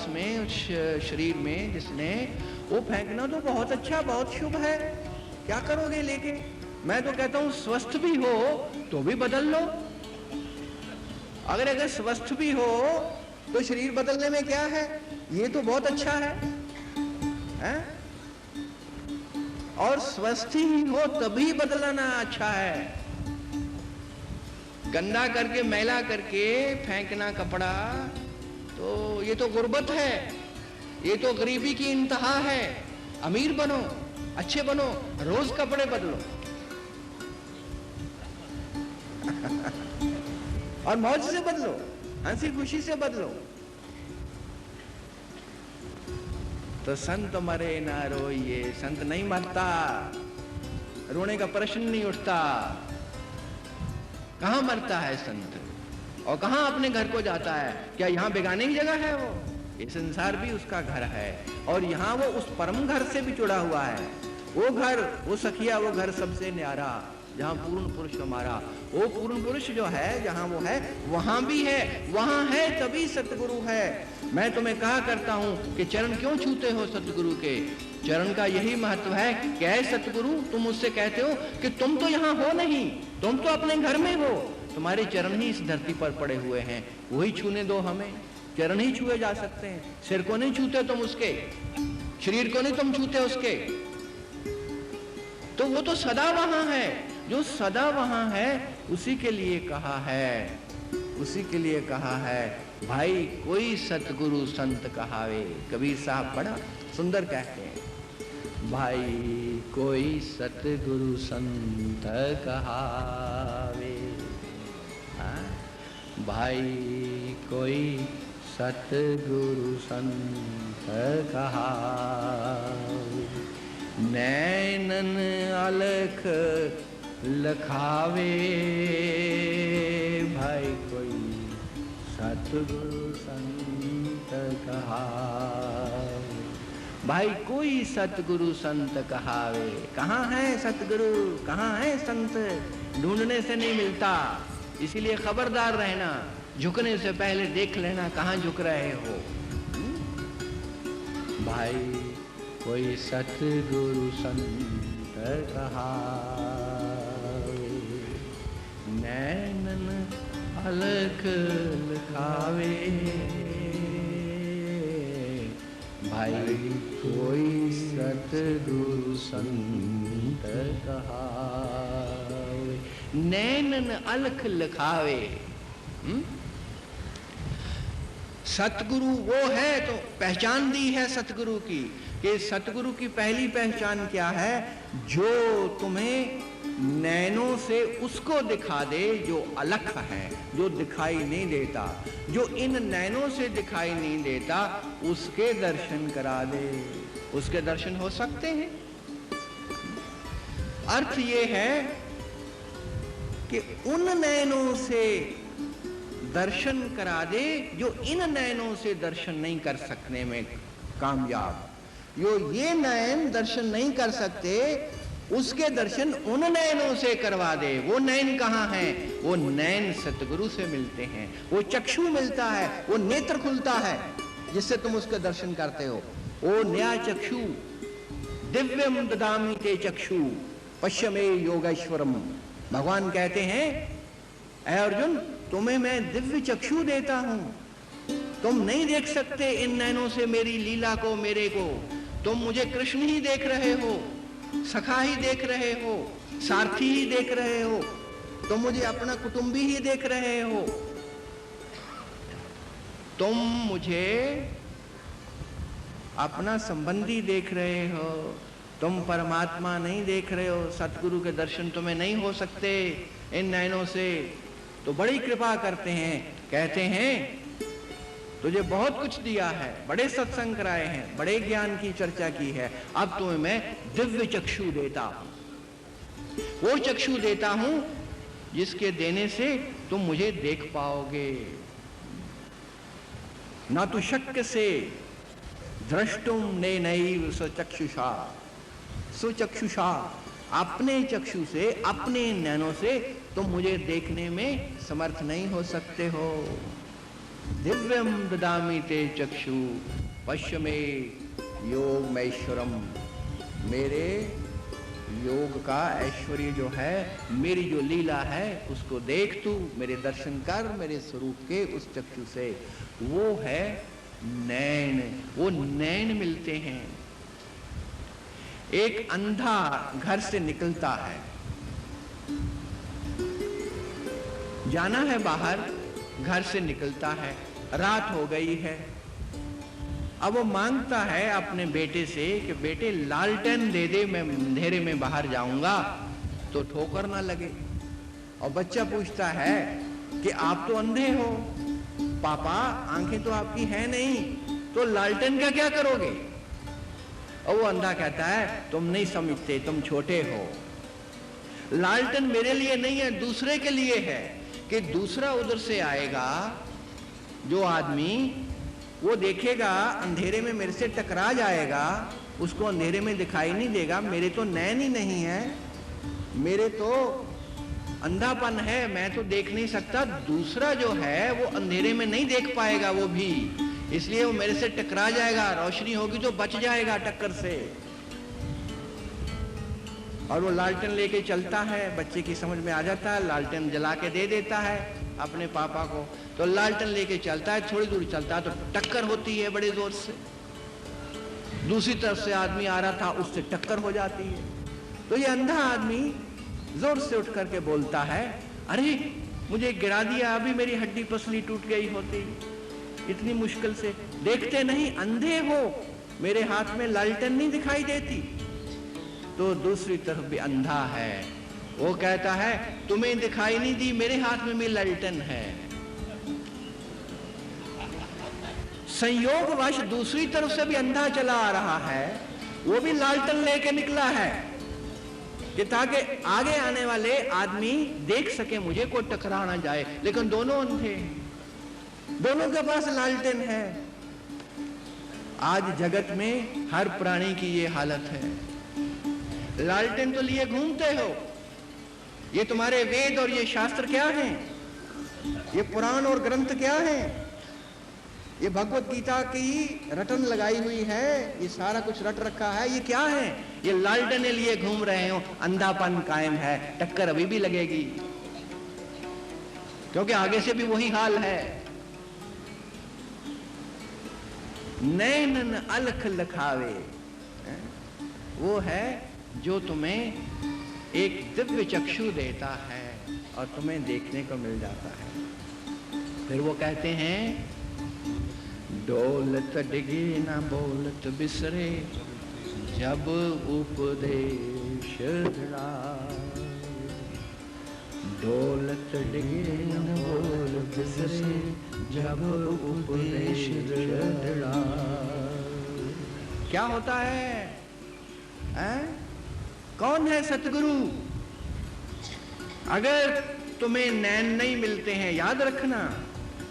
पास में, उस शरीर में जिसने, वो फेंकना तो बहुत अच्छा, बहुत शुभ है। क्या करोगे लेके? मैं तो कहता हूं स्वस्थ भी हो तो भी बदल लो। अगर स्वस्थ भी हो तो शरीर बदलने में क्या है, ये तो बहुत अच्छा है? और स्वस्थ ही हो तभी बदलना अच्छा है। गंदा करके, मैला करके फेंकना कपड़ा, तो ये तो गुर्बत है, ये तो गरीबी की इंतहा है। अमीर बनो, अच्छे बनो, रोज कपड़े बदलो और मौज से बदलो, हंसी खुशी से बदलो। तो संत मरे ना रोइए, संत नहीं मरता, रोने का प्रश्न नहीं उठता। कहां मरता है संत और कहां अपने घर को जाता है? क्या यहां बेगाने की जगह है? वो ये संसार भी उसका घर है और यहां वो उस परम घर से भी जुड़ा हुआ है। वो घर, वो सखिया, वो घर सबसे न्यारा, जहां पूर्ण पुरुष हमारा। वो पूर्ण पुरुष जो है, जहां वो है वहां भी है, वहां है तभी सतगुरु है। मैं तुम्हें कहा करता हूं कि चरण क्यों छूते हो सतगुरु के? चरण का यही महत्व है कि ऐ सतगुरु, तुम मुझसे कहते हो कि तुम तो यहाँ हो नहीं, तुम तो अपने घर में हो, तुम्हारे चरण ही इस धरती पर पड़े हुए हैं, वही छूने दो हमें। चरण ही छुए जा सकते हैं, सिर को नहीं छूते तुम उसके, शरीर को नहीं तुम छूते उसके। तो वो तो सदा वहां है, जो सदा वहां है उसी के लिए कहा है, उसी के लिए कहा है भाई कोई सतगुरु संत कहावे। कबीर साहब बड़ा सुंदर कहते हैं, भाई कोई सतगुरु संत कहावे, भाई कोई सतगुरु संत कहावे। नैनन अलख लखावे, भाई कोई सतगुरु संत कहावे। भाई कोई सतगुरु संत कहावे। कहाँ है सतगुरु, कहाँ है संत? ढूंढने से नहीं मिलता, इसीलिए खबरदार रहना, झुकने से पहले देख लेना कहाँ झुक रहे हो। भाई कोई सतगुरु संत कहावे, नैनन अलख लखावे। भाई कोई सतगुरु संत कहावे, नैनन अलख लखावे। सतगुरु वो है, तो पहचान दी है सतगुरु की, कि सतगुरु की पहली पहचान क्या है? जो तुम्हें नैनों से उसको दिखा दे जो अलख है, जो दिखाई नहीं देता, जो इन नैनों से दिखाई नहीं देता, उसके दर्शन करा दे। उसके दर्शन हो सकते हैं। अर्थ ये है कि उन नैनों से दर्शन करा दे जो इन नैनों से दर्शन नहीं कर सकने में कामयाब। ये नैन दर्शन नहीं कर सकते, उसके दर्शन उन नैनों से करवा दे। वो नैन कहाँ हैं? वो नैन सतगुरु से मिलते हैं, वो चक्षु मिलता है, वो नेत्र खुलता है जिससे तुम उसके दर्शन करते हो। ओ नया चक्षु दिव्यम ददामि ते चक्षु पश्यमे योगेश्वरम। भगवान कहते हैं, ऐ अर्जुन तुम्हें मैं दिव्य चक्षु देता हूं, तुम नहीं देख सकते इन नैनों से मेरी लीला को, मेरे को। तुम मुझे कृष्ण ही देख रहे हो, सखा ही देख रहे हो, सारथी ही देख रहे हो, तुम मुझे अपना कुटुंबी ही देख रहे हो, तुम मुझे अपना संबंधी देख रहे हो, तुम परमात्मा नहीं देख रहे हो। सतगुरु के दर्शन तुम्हें नहीं हो सकते इन नैनों से। तो बड़ी कृपा करते हैं, कहते हैं तुझे बहुत कुछ दिया है, बड़े सत्संग कराए हैं, बड़े ज्ञान की चर्चा की है, अब तुम्हें मैं दिव्य चक्षु देता हूं। वो चक्षु देता हूं जिसके देने से तुम मुझे देख पाओगे। ना तो शक्य से द्रष्टुम ने नैव स्वचक्षुषा, सुचक्षुषा, अपने चक्षु से, अपने नैनों से तुम मुझे देखने में समर्थ नहीं हो सकते हो। दिव्यम ददामि ते चक्षु पश्य मे योग मैश्वरम। मेरे योग का ऐश्वर्य जो है, मेरी जो लीला है उसको देख तू, मेरे दर्शन कर मेरे स्वरूप के उस चक्षु से। वो है नैन, वो नैन मिलते हैं। एक अंधा घर से निकलता है, जाना है बाहर, घर से निकलता है, रात हो गई है। अब वो मांगता है अपने बेटे से कि बेटे लालटेन दे दे, मैं अंधेरे में बाहर जाऊंगा तो ठोकर ना लगे। और बच्चा पूछता है कि आप तो अंधे हो पापा, आंखें तो आपकी है नहीं, तो लालटेन का क्या करोगे? और वो अंधा कहता है तुम नहीं समझते, तुम छोटे हो। लालटेन मेरे लिए नहीं है, दूसरे के लिए है, कि दूसरा उधर से आएगा जो आदमी, वो देखेगा अंधेरे में मेरे से टकरा जाएगा, उसको अंधेरे में दिखाई नहीं देगा, मेरे तो नैन ही नहीं है, मेरे तो अंधापन है, मैं तो देख नहीं सकता। दूसरा जो है वो अंधेरे में नहीं देख पाएगा वो भी, इसलिए वो मेरे से टकरा जाएगा, रोशनी होगी तो बच जाएगा टक्कर से। और वो लालटेन लेके चलता है, बच्चे की समझ में आ जाता है, लालटेन जला के दे देता है अपने पापा को। तो लालटेन लेके चलता है, थोड़ी दूर चलता है तो टक्कर होती है बड़े जोर से, दूसरी तरफ से आदमी आ रहा था उससे टक्कर हो जाती है। तो ये अंधा आदमी जोर से उठ करके बोलता है अरे मुझे गिरा दिया, अभी मेरी हड्डी पसली टूट गई होती, इतनी मुश्किल से। देखते नहीं, अंधे हो, मेरे हाथ में लालटेन नहीं दिखाई देती। तो दूसरी तरफ भी अंधा है, वो कहता है तुम्हें दिखाई नहीं दी, मेरे हाथ में भी लालटेन है। संयोगवश दूसरी तरफ से भी अंधा चला आ रहा है, वो भी लालटेन लेके निकला है कि ताकि आगे आने वाले आदमी देख सके मुझे, कोई टकरा ना जाए। लेकिन दोनों अंधे, दोनों के पास लालटेन है। आज जगत में हर प्राणी की ये हालत है, लालटेन तो लिए घूमते हो। ये तुम्हारे वेद और ये शास्त्र क्या हैं? ये पुराण और ग्रंथ क्या हैं? ये भगवत गीता की रटन लगाई हुई है, ये सारा कुछ रट रखा है, ये क्या है? ये लालटेन लिए घूम रहे हो, अंधापन कायम है, टक्कर अभी भी लगेगी, क्योंकि आगे से भी वही हाल है। नैनन अलख लखावे, वो है जो तुम्हें एक दिव्य चक्षु देता है और तुम्हें देखने को मिल जाता है। फिर वो कहते हैं डोलत डिगे ना बोलत बिसरे, जब उपदेश धरा। डोलत डिगे ना बोलत बिसरे, जब उपदेश धरा। क्या होता है? कौन है सतगुरु? अगर तुम्हें नैन नहीं मिलते हैं, याद रखना,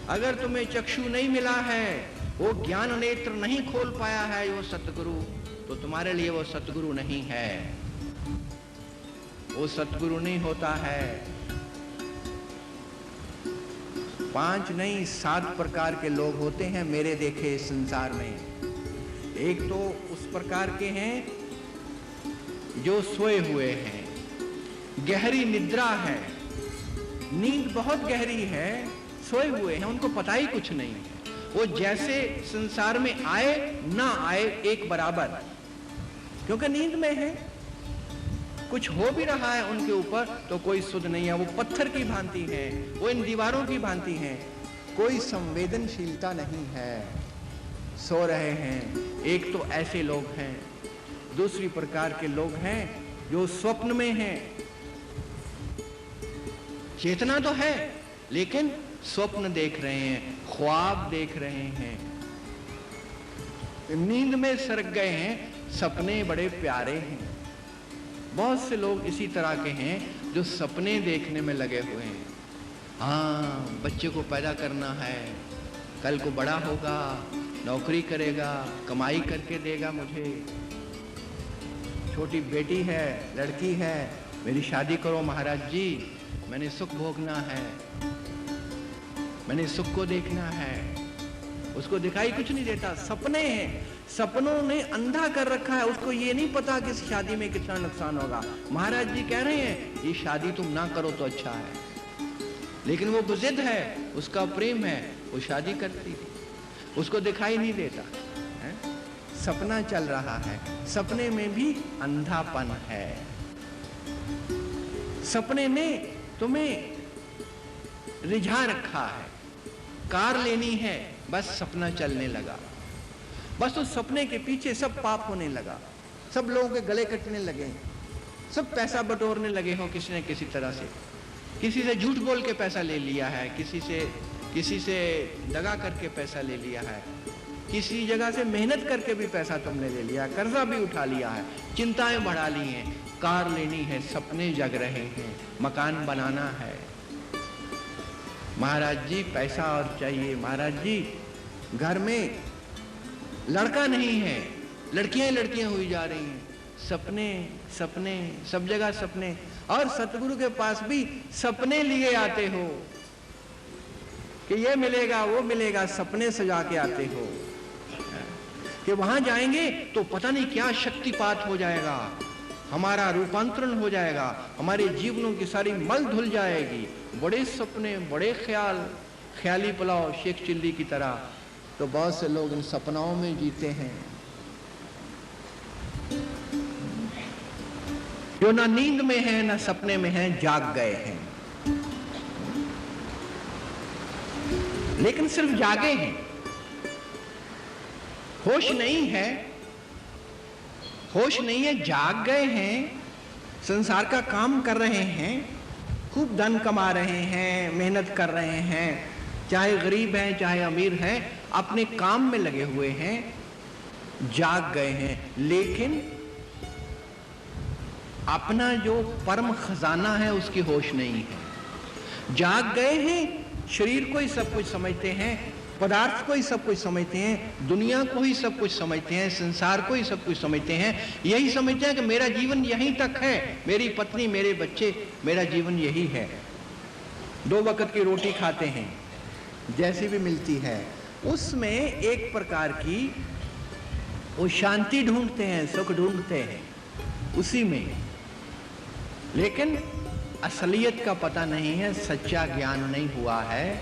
अगर तुम्हें चक्षु नहीं मिला है, वो ज्ञान नेत्र नहीं खोल पाया है वो सतगुरु, तो तुम्हारे लिए वो सतगुरु नहीं है, वो सतगुरु नहीं होता है। 5 नहीं 7 प्रकार के लोग होते हैं मेरे देखे संसार में। एक तो उस प्रकार के हैं जो सोए हुए हैं, गहरी निद्रा है, नींद बहुत गहरी है, सोए हुए हैं, उनको पता ही कुछ नहीं है। वो जैसे संसार में आए ना आए एक बराबर, क्योंकि नींद में है, कुछ हो भी रहा है उनके ऊपर तो कोई सुध नहीं है, वो पत्थर की भांति है, वो इन दीवारों की भांति है, कोई संवेदनशीलता नहीं है, सो रहे हैं। एक तो ऐसे लोग हैं। दूसरी प्रकार के लोग हैं जो स्वप्न में हैं, चेतना तो है लेकिन स्वप्न देख रहे हैं, ख्वाब देख रहे हैं, नींद में सरक गए हैं, सपने बड़े प्यारे हैं। बहुत से लोग इसी तरह के हैं जो सपने देखने में लगे हुए हैं। हाँ, बच्चे को पैदा करना है, कल को बड़ा होगा, नौकरी करेगा, कमाई करके देगा मुझे, छोटी बेटी है, लड़की है, मेरी शादी करो महाराज जी, मैंने सुख भोगना है। मैंने सुख को देखना है, उसको दिखाई कुछ नहीं देता, सपने हैं, सपनों ने अंधा कर रखा है, उसको ये नहीं पता कि इस शादी में कितना नुकसान होगा। महाराज जी कह रहे हैं ये शादी तुम ना करो तो अच्छा है, लेकिन वो बुज़िद है, उसका प्रेम है, वो शादी करती थी, उसको दिखाई नहीं देता है? सपना चल रहा है, सपने में भी अंधापन है। सपने ने तुम्हें रिझा रखा है, कार लेनी है, बस सपना चलने लगा, बस उस सपने के पीछे सब पाप होने लगा, सब लोगों के गले कटने लगे, सब पैसा बटोरने लगे हो किसी न किसी तरह से, किसी से झूठ बोल के पैसा ले लिया है, किसी से दगा करके पैसा ले लिया है, किसी जगह से मेहनत करके भी पैसा तुमने ले लिया, कर्जा भी उठा लिया है, चिंताएं बढ़ा ली हैं, कार लेनी है, सपने जग रहे हैं, मकान बनाना है। महाराज जी पैसा और चाहिए, महाराज जी घर में लड़का नहीं है, लड़कियां ही लड़कियां हुई जा रही हैं, सपने सपने सब जगह सपने, और सतगुरु के पास भी सपने लिए आते हो कि ये मिलेगा वो मिलेगा, सपने सजा के आते हो कि वहां जाएंगे तो पता नहीं क्या शक्तिपात हो जाएगा, हमारा रूपांतरण हो जाएगा, हमारे जीवनों की सारी मल धुल जाएगी। बड़े सपने, बड़े ख्याल, ख्याली पुलाव शेख चिल्ली की तरह। तो बहुत से लोग इन सपनाओं में जीते हैं, जो ना नींद में है ना सपने में है, जाग गए हैं, लेकिन सिर्फ जागे हैं, होश नहीं है, होश नहीं है, जाग गए हैं, संसार का काम कर रहे हैं, खूब धन कमा रहे हैं, मेहनत कर रहे हैं, चाहे गरीब हैं चाहे अमीर हैं, अपने काम में लगे हुए हैं, जाग गए हैं, लेकिन अपना जो परम खजाना है उसकी होश नहीं है। जाग गए हैं, शरीर को ही सब कुछ समझते हैं, पदार्थ को ही सब कुछ समझते हैं, दुनिया को ही सब कुछ समझते हैं, संसार को ही सब कुछ समझते हैं, यही समझते हैं कि मेरा जीवन यहीं तक है, मेरी पत्नी, मेरे बच्चे, मेरा जीवन यही है। 2 वक्त की रोटी खाते हैं, जैसी भी मिलती है, उसमें एक प्रकार की वो शांति ढूंढते हैं, सुख ढूंढते हैं उसी में, लेकिन असलियत का पता नहीं है, सच्चा ज्ञान नहीं हुआ है,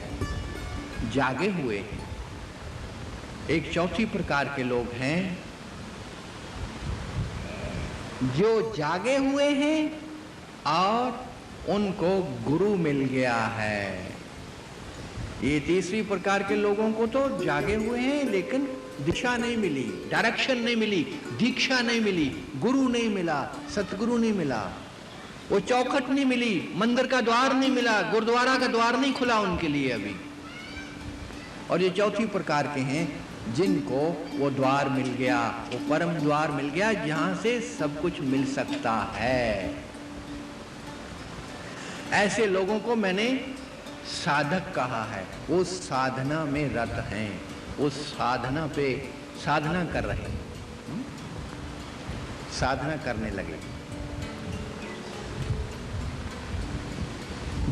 जागे हुए हैं। एक चौथी प्रकार के लोग हैं जो जागे हुए हैं और उनको गुरु मिल गया है। ये तीसरी प्रकार के लोगों को तो जागे हुए हैं लेकिन दिशा नहीं मिली, डायरेक्शन नहीं मिली, दीक्षा नहीं मिली, गुरु नहीं मिला, सतगुरु नहीं मिला, वो चौखट नहीं मिली, मंदिर का द्वार नहीं मिला, गुरुद्वारा का द्वार नहीं खुला उनके लिए अभी। और ये चौथी प्रकार के हैं जिनको वो द्वार मिल गया, वो परम द्वार मिल गया जहां से सब कुछ मिल सकता है। ऐसे लोगों को मैंने साधक कहा है, वो साधना में रत हैं, वो साधना पे साधना कर रहे हैं, साधना करने लगे।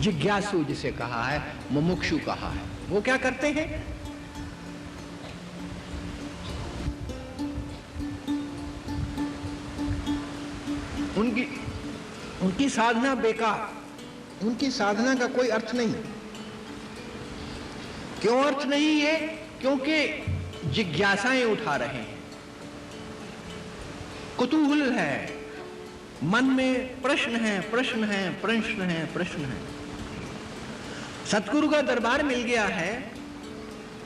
जिज्ञासु जिसे कहा है, मुमुक्षु कहा है, वो क्या करते हैं? उनकी साधना बेकार, उनकी साधना का कोई अर्थ नहीं। क्यों अर्थ नहीं है? क्योंकि जिज्ञासाएं उठा रहे हैं, कुतूहल है, मन में प्रश्न है, प्रश्न है, प्रश्न है, प्रश्न है। सतगुरु का दरबार मिल गया है,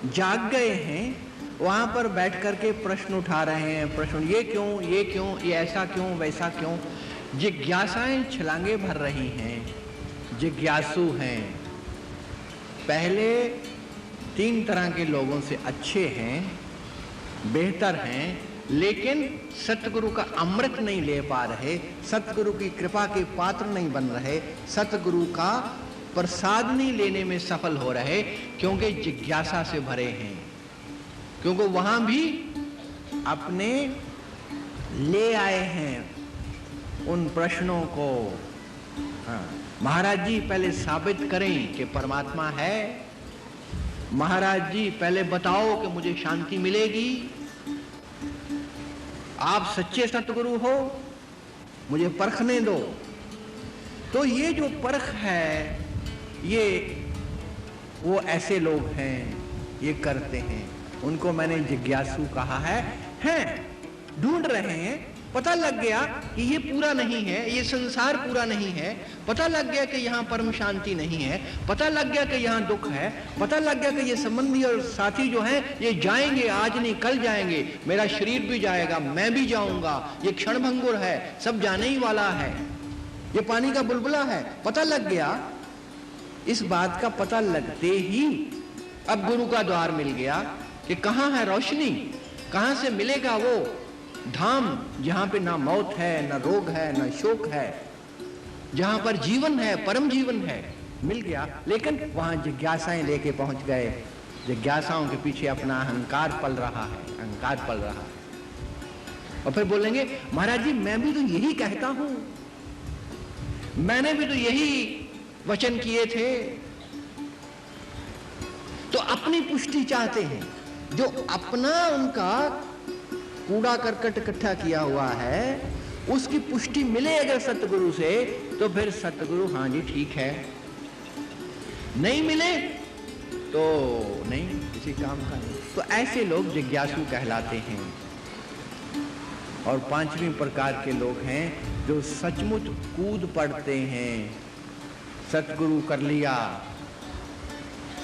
जाग गए हैं, वहां पर बैठ करके प्रश्न उठा रहे हैं, प्रश्न ये क्यों, ये क्यों, ये ऐसा क्यों, वैसा क्यों। जिज्ञासाएं छलांगे भर रही हैं, जिज्ञासु हैं। पहले 3 तरह के लोगों से अच्छे हैं, बेहतर हैं, लेकिन सतगुरु का अमृत नहीं ले पा रहे, सतगुरु की कृपा के पात्र नहीं बन रहे, सतगुरु का प्रसाद नहीं लेने में सफल हो रहे, क्योंकि जिज्ञासा से भरे हैं, क्योंकि वहां भी अपने ले आए हैं उन प्रश्नों को। हाँ, महाराज जी पहले साबित करें कि परमात्मा है, महाराज जी पहले बताओ कि मुझे शांति मिलेगी, आप सच्चे सतगुरु हो, मुझे परखने दो। तो ये जो परख है, ये वो ऐसे लोग हैं, ये करते हैं, उनको मैंने जिज्ञासु कहा है। ढूंढ रहे हैं, पता लग गया कि ये पूरा नहीं है, ये संसार पूरा नहीं है, पता लग गया कि यहाँ परम शांति नहीं है, पता लग गया कि यहाँ दुख है, पता लग गया कि ये संबंधी और साथी जो हैं ये जाएंगे, आज नहीं कल जाएंगे, मेरा शरीर भी जाएगा, मैं भी जाऊंगा, ये क्षणभंगुर है, सब जाने ही वाला है, ये पानी का बुलबुला है, पता लग गया। इस बात का पता लगते ही अब गुरु का द्वार मिल गया कि कहाँ है रोशनी, कहाँ से मिलेगा वो धाम जहां पे ना मौत है, ना रोग है, ना शोक है, जहां पर जीवन है, परम जीवन है। मिल गया, लेकिन वहां जिज्ञासाएं लेके पहुंच गए, जिज्ञासाओं के पीछे अपना अहंकार पल रहा है, अहंकार पल रहा है। और फिर बोलेंगे महाराज जी मैं भी तो यही कहता हूं, मैंने भी तो यही वचन किए थे। तो अपनी पुष्टि चाहते हैं, जो अपना उनका कूड़ा करकट इकट्ठा किया हुआ है उसकी पुष्टि मिले अगर सतगुरु से, तो फिर सतगुरु हाँ जी ठीक है, नहीं मिले तो नहीं, किसी काम का नहीं। तो ऐसे लोग जिज्ञासु कहलाते हैं। और पांचवी प्रकार के लोग हैं जो सचमुच कूद पड़ते हैं, सतगुरु कर लिया,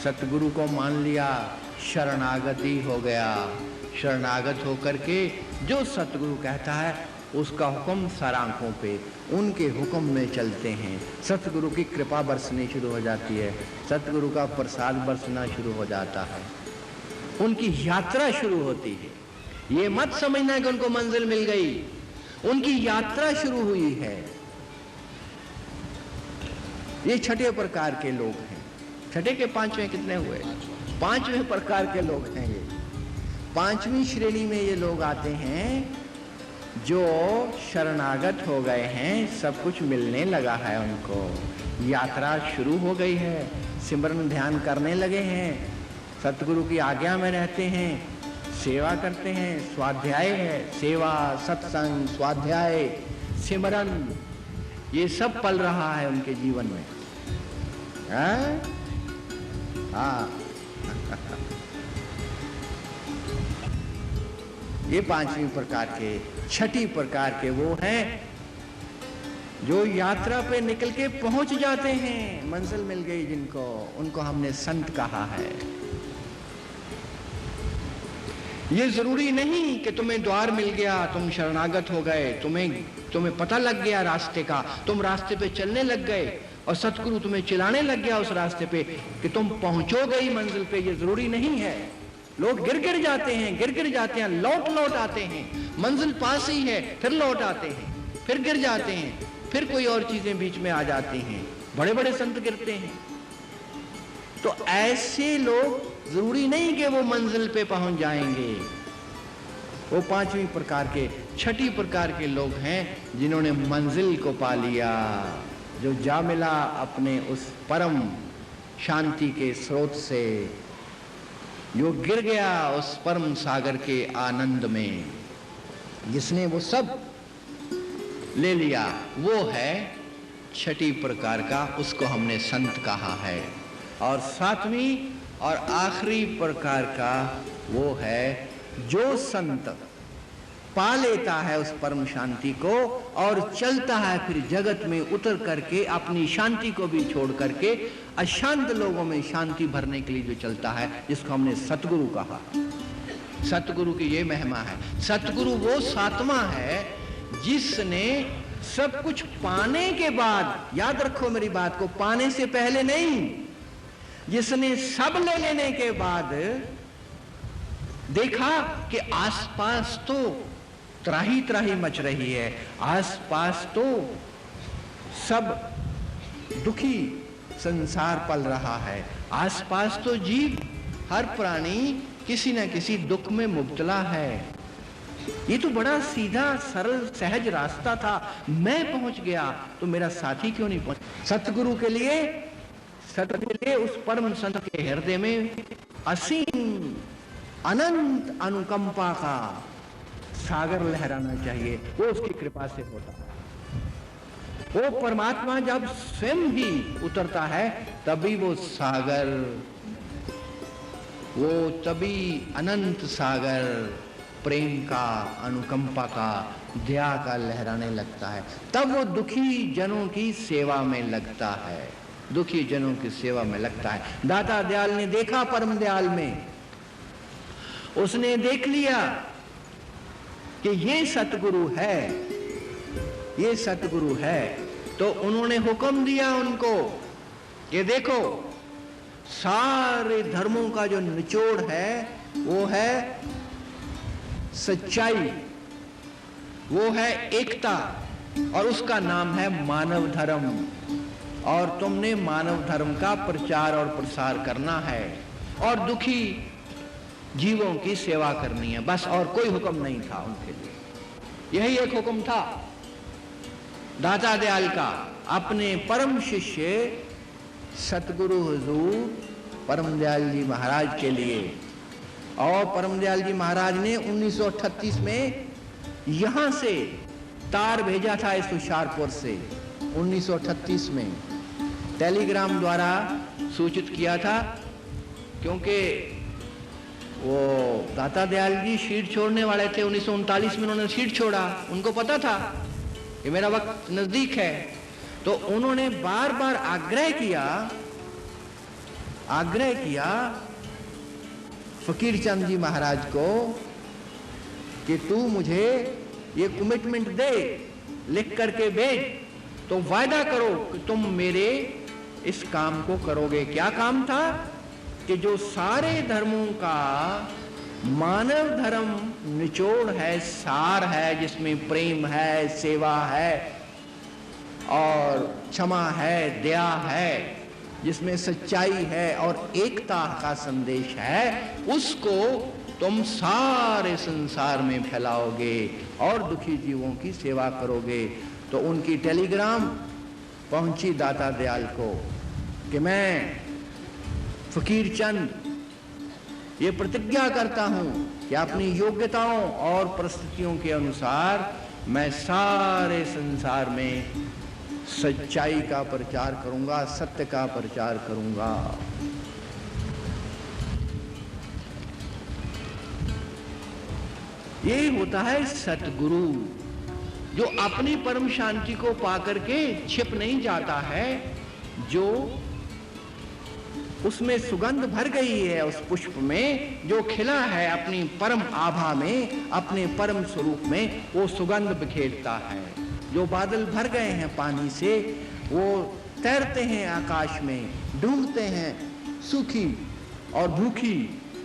सतगुरु को मान लिया, शरणागति हो गया, शरणागत होकर के जो सतगुरु कहता है उसका हुक्म सरांखों पे, उनके हुक्म में चलते हैं। सतगुरु की कृपा बरसनी शुरू हो जाती है, सतगुरु का प्रसाद बरसना शुरू हो जाता है, उनकी यात्रा शुरू होती है। ये मत समझना कि उनको मंजिल मिल गई, उनकी यात्रा शुरू हुई है। ये छठे प्रकार के लोग हैं। छठे के पांचवें कितने हुए? पांचवें प्रकार के लोग हैं ये। पांचवी श्रेणी में ये लोग आते हैं जो शरणागत हो गए हैं, सब कुछ मिलने लगा है उनको, यात्रा शुरू हो गई है, सिमरन ध्यान करने लगे हैं, सतगुरु की आज्ञा में रहते हैं, सेवा करते हैं, स्वाध्याय है, सेवा, सत्संग, स्वाध्याय, सिमरन, ये सब पल रहा है उनके जीवन में। हाँ ये पांचवी प्रकार के, छठी प्रकार के वो हैं जो यात्रा पे निकल के पहुंच जाते हैं, मंजिल मिल गई जिनको, उनको हमने संत कहा है। ये जरूरी नहीं कि तुम्हें द्वार मिल गया, तुम शरणागत हो गए, तुम्हें पता लग गया रास्ते का, तुम रास्ते पे चलने लग गए और सतगुरु तुम्हें चिल्लाने लग गया उस रास्ते पे कि तुम पहुंचोगे ही मंजिल पे। ये जरूरी नहीं है। लोग गिर जाते हैं, लौट आते हैं, मंजिल पास ही है, फिर लौट आते हैं, फिर गिर जाते हैं, फिर कोई और चीजें बीच में आ जाती हैं, बड़े बड़े संत गिरते हैं। तो ऐसे लोग जरूरी नहीं कि वो मंजिल पे पहुंच जाएंगे। वो पांचवी प्रकार के, छठी प्रकार के लोग हैं जिन्होंने मंजिल को पा लिया, जो जा मिला अपने उस परम शांति के स्रोत से, जो गिर गया उस परम सागर के आनंद में, जिसने वो सब ले लिया, वो है छठी प्रकार का, उसको हमने संत कहा है। और सातवीं और आखिरी प्रकार का वो है जो संत पा लेता है उस परम शांति को और चलता है फिर जगत में उतर करके, अपनी शांति को भी छोड़ करके अशांत लोगों में शांति भरने के लिए जो चलता है, जिसको हमने सतगुरु कहा। सतगुरु की ये महिमा है। सतगुरु वो सातवां है जिसने सब कुछ पाने के बाद, याद रखो मेरी बात को, पाने से पहले नहीं, जिसने सब ले लेने के बाद देखा कि आसपास तो त्राही त्राही मच रही है, आसपास तो सब दुखी संसार पल रहा है, आसपास तो जीव, हर प्राणी किसी न किसी दुख में मुब्तला है। ये तो बड़ा सीधा सरल सहज रास्ता था, मैं पहुंच गया तो मेरा साथी क्यों नहीं पहुंच? सतगुरु के लिए सतगुरु उस परम संत के हृदय में असीम अनंत अनुकंपा का सागर लहराना चाहिए। वो उसकी कृपा से होता है। वो परमात्मा जब स्वयं ही उतरता है तभी वो सागर, वो तभी अनंत सागर प्रेम का, अनुकंपा का, दया का लहराने लगता है। तब वो दुखी जनों की सेवा में लगता है, दुखी जनों की सेवा में लगता है। दाता दयाल ने देखा परम दयाल में, उसने देख लिया कि ये सतगुरु है, ये सतगुरु है। तो उन्होंने हुक्म दिया उनको कि देखो, सारे धर्मों का जो निचोड़ है वो है सच्चाई, वो है एकता, और उसका नाम है मानव धर्म। और तुमने मानव धर्म का प्रचार और प्रसार करना है और दुखी जीवों की सेवा करनी है, बस। और कोई हुक्म नहीं था उनके लिए, यही एक हुक्म था दाता दयाल का अपने परम शिष्य सतगुरु हुजूर परम दयाल जी महाराज के लिए। और परम दयाल जी महाराज ने 1938 में यहां से तार भेजा था इस हुशियारपुर से। 1938 में टेलीग्राम द्वारा सूचित किया था, क्योंकि वो दाता दयाल जी शीट छोड़ने वाले थे। 1939 में उन्होंने शीट छोड़ा, उनको पता था कि मेरा वक्त नजदीक है। तो उन्होंने बार बार आग्रह किया फकीर चंद जी महाराज को कि तू मुझे ये कमिटमेंट दे, लिख करके भेज, तो वायदा करो कि तुम मेरे इस काम को करोगे। क्या काम था कि जो सारे धर्मों का मानव धर्म निचोड़ है, सार है, जिसमें प्रेम है, सेवा है और क्षमा है, दया है, जिसमें सच्चाई है और एकता का संदेश है, उसको तुम सारे संसार में फैलाओगे और दुखी जीवों की सेवा करोगे। तो उनकी टेलीग्राम पहुंची दाता दयाल को कि मैं फकीर चंद ये प्रतिज्ञा करता हूं कि अपनी योग्यताओं और परिस्थितियों के अनुसार मैं सारे संसार में सच्चाई का प्रचार करूंगा, सत्य का प्रचार करूंगा। ये होता है सतगुरु, जो अपनी परम शांति को पाकर के छिप नहीं जाता है, जो उसमें सुगंध भर गई है, उस पुष्प में जो खिला है अपनी परम आभा में, अपने परम स्वरूप में, वो सुगंध बिखेरता है। जो बादल भर गए हैं पानी से, वो तैरते हैं आकाश में, ढूंढते हैं सूखी और भूखी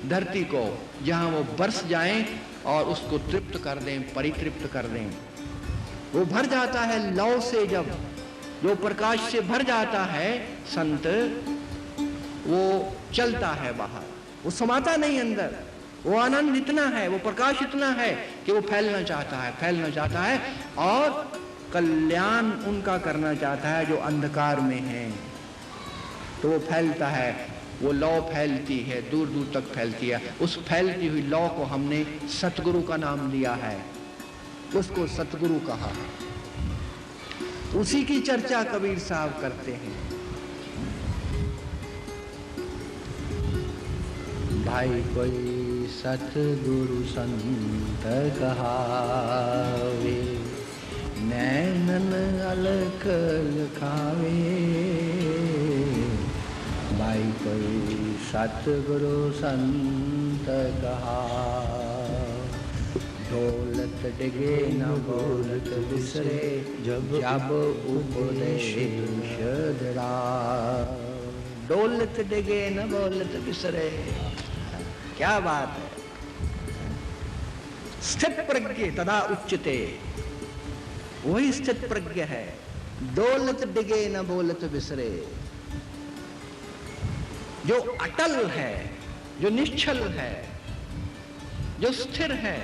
धरती को, जहां वो बरस जाएं और उसको तृप्त कर दें, परितृप्त कर दें। वो भर जाता है लौ से, जब जो प्रकाश से भर जाता है संत, वो चलता है बाहर, वो समाता नहीं अंदर। वो आनंद इतना है, वो प्रकाश इतना है कि वो फैलना चाहता है और कल्याण उनका करना चाहता है जो अंधकार में है। तो वो फैलता है, वो लौ फैलती है, दूर दूर तक फैलती है। उस फैलती हुई लौ को हमने सतगुरु का नाम दिया है, उसको सतगुरु कहा। उसी की चर्चा कबीर साहब करते हैं। भाई कोई सतगुरु संत कहावे, नैनन अलख लखावे। भाई कोई सतगुरु संत कहावे, दौलत डिगे न बोलत बिसरे, जब उपदेश धरा। दौलत डिगे न बोलत बिसरे, क्या बात है। स्थित प्रज्ञ तदा उच्चते, वही स्थित प्रज्ञ है। दौलत डिगे न बोलत बिसरे, जो अटल है, जो निश्चल है, जो स्थिर है,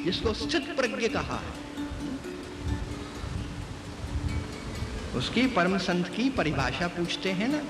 जिसको स्थित प्रज्ञ कहा है। उसकी परम संत की परिभाषा पूछते हैं ना,